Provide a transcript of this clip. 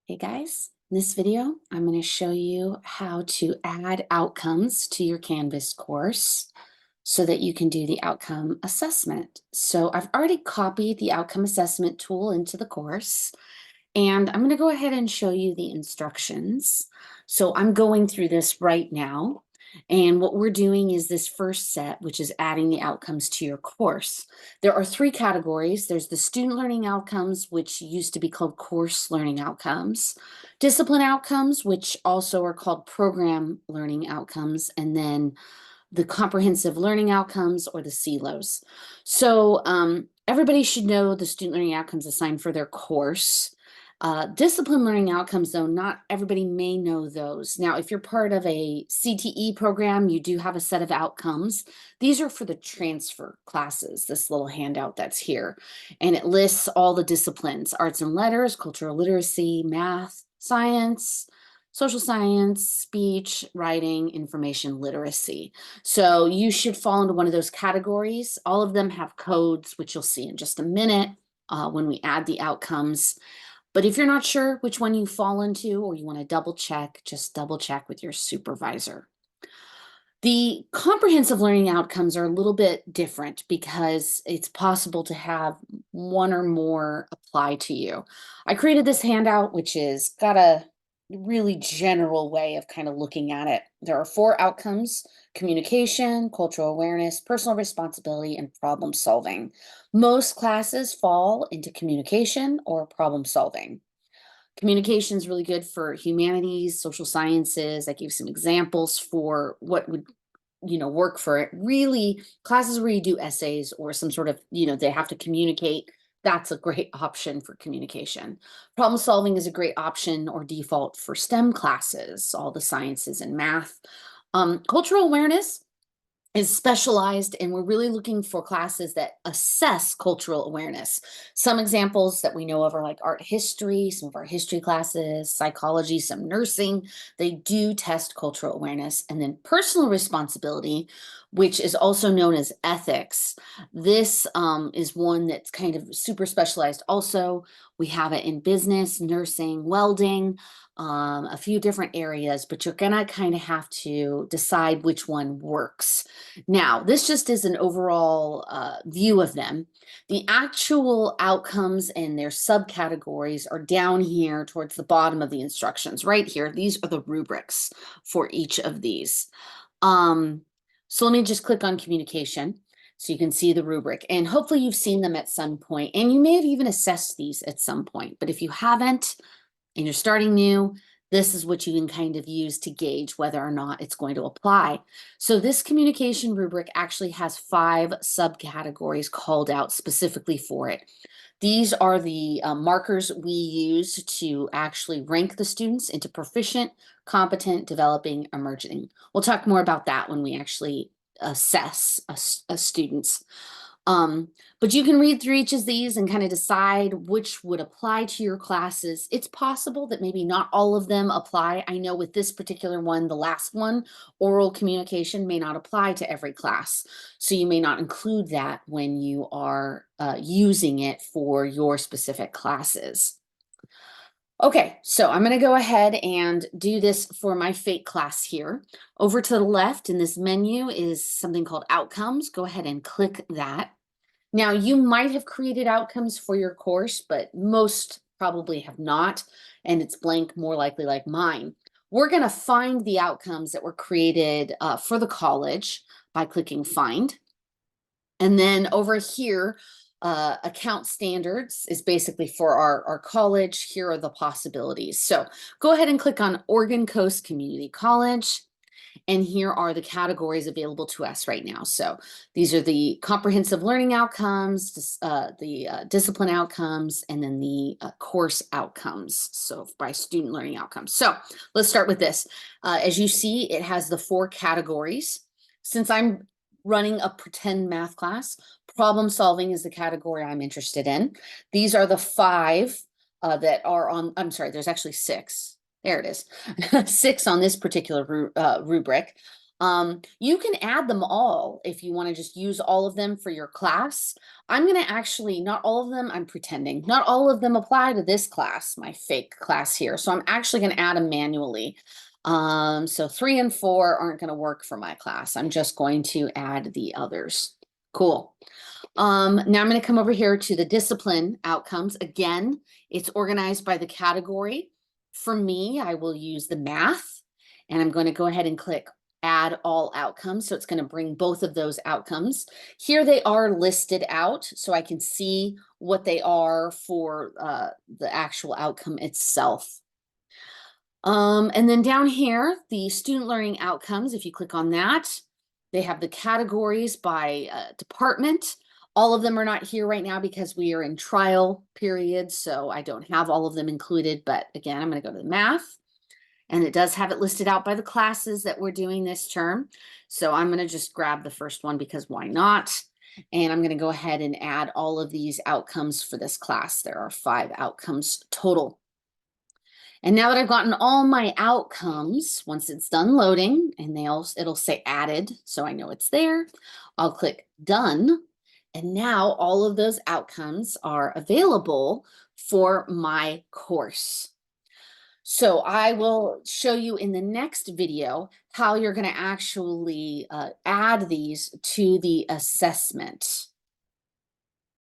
Hey guys, in this video, I'm going to show you how to add outcomes to your Canvas course so that you can do the outcome assessment. So I've already copied the outcome assessment tool into the course, and I'm going to go ahead and show you the instructions. So I'm going through this right now. And what we're doing is this first set, which is adding the outcomes to your course. There are three categories. There's the student learning outcomes, which used to be called course learning outcomes, discipline outcomes, which also are called program learning outcomes, and then the comprehensive learning outcomes or the CLOs. So everybody should know the student learning outcomes assigned for their course. Discipline learning outcomes, though, not everybody may know those. Now, if you're part of a CTE program, you do have a set of outcomes. These are for the transfer classes, this little handout that's here. And it lists all the disciplines: arts and letters, cultural literacy, math, science, social science, speech, writing, information literacy. So you should fall into one of those categories. All of them have codes, which you'll see in just a minute when we add the outcomes. But if you're not sure which one you fall into or you want to double check, just double check with your supervisor. The comprehensive learning outcomes are a little bit different because it's possible to have one or more apply to you. I created this handout, which is got a really general way of kind of looking at it. There are four outcomes: communication, cultural awareness, personal responsibility, and problem solving. Most classes fall into communication or problem solving. Communication is really good for humanities, social sciences. I gave some examples for what would work for it. Really, classes where you do essays or some sort of, they have to communicate, that's a great option for communication. Problem solving is a great option or default for STEM classes, all the sciences and math. Cultural awareness is specialized, and we're really looking for classes that assess cultural awareness. Some examples that we know of are like art history, some of our history classes, psychology, some nursing. They do test cultural awareness. And then personal responsibility, which is also known as ethics. This is one that's kind of super specialized also. We have it in business, nursing, welding, a few different areas, but you're gonna kind of have to decide which one works. Now, this just is an overall view of them. The actual outcomes and their subcategories are down here towards the bottom of the instructions, right here. These are the rubrics for each of these. So let me just click on communication so you can see the rubric. And hopefully you've seen them at some point, and you may have even assessed these at some point. But if you haven't and you're starting new, this is what you can kind of use to gauge whether or not it's going to apply. So this communication rubric actually has 5 subcategories called out specifically for it. These are the markers we use to actually rank the students into proficient, competent, developing, emerging. We'll talk more about that when we actually assess a students. But you can read through each of these and kind of decide which would apply to your classes. It's possible that maybe not all of them apply. I know with this particular one, the last one, oral communication may not apply to every class. So you may not include that when you are using it for your specific classes. Okay, so I'm going to go ahead and do this for my FATE class here. Over to the left in this menu is something called outcomes. Go ahead and click that. Now, you might have created outcomes for your course, but most probably have not, and it's blank, more likely like mine. We're going to find the outcomes that were created for the college by clicking Find. And then over here, account standards is basically for our college. Here are the possibilities. So go ahead and click on Oregon Coast Community College. And here are the categories available to us right now. So these are the comprehensive learning outcomes, the discipline outcomes, and then the course outcomes. So by student learning outcomes. So let's start with this. As you see, it has the 4 categories. Since I'm running a pretend math class, problem solving is the category I'm interested in. These are the 5 that are on, I'm sorry, there's actually 6. There it is. 6 on this particular rubric. You can add them all if you want to just use all of them for your class. I'm going to actually, not all of them, I'm pretending, not all of them apply to this class, my fake class here. So I'm actually going to add them manually. So 3 and 4 aren't going to work for my class. I'm just going to add the others. Cool. Now I'm going to come over here to the discipline outcomes. Again, it's organized by the category. For me, I will use the math, and I'm going to go ahead and click add all outcomes. So it's going to bring both of those outcomes. Here they are listed out so I can see what they are for the actual outcome itself. And then down here, the student learning outcomes, if you click on that, they have the categories by department. All of them are not here right now because we are in trial period, so I don't have all of them included. But again, I'm going to go to the math, and it does have it listed out by the classes that we're doing this term. So I'm going to just grab the first one because why not? And I'm going to go ahead and add all of these outcomes for this class. There are 5 outcomes total. And now that I've gotten all my outcomes, once it's done loading and it'll say added, so I know it's there, I'll click done. And now all of those outcomes are available for my course. So I will show you in the next video how you're going to actually add these to the assessment.